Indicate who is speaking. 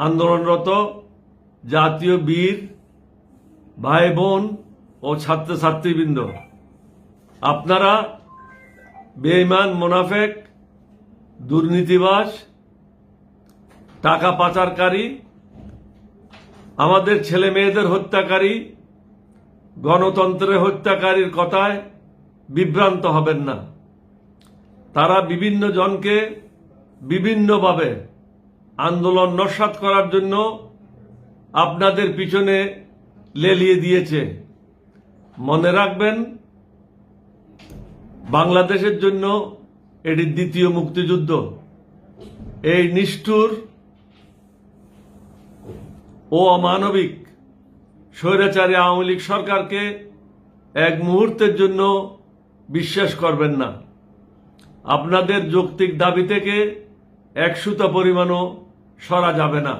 Speaker 1: আন্দোলনরত জাতীয় বীর ভাই বোন ও ছাত্রছাত্রীবৃন্দ, আপনারা বেঈমান, মুনাফেক, দুর্নীতিবাজ, টাকা পাচারকারী, আমাদের ছেলে মেয়েদের হত্যাকারী, গণতন্ত্রের হত্যাকারীর কথায় বিভ্রান্ত হবেন না। তারা বিভিন্ন জনকে বিভিন্নভাবে আন্দোলন নস্যাৎ করার জন্য আপনাদের পিছনে লেলিয়ে দিয়েছে। মনে রাখবেন, বাংলাদেশের জন্য এটি দ্বিতীয় মুক্তিযুদ্ধ। এই নিষ্ঠুর ও অমানবিক স্বৈরাচারী আওয়ামী লীগ সরকারকে এক মুহূর্তের জন্য বিশ্বাস করবেন না। আপনাদের যৌক্তিক দাবি থেকে এক সুতা পরিমাণও সরা যাবে না।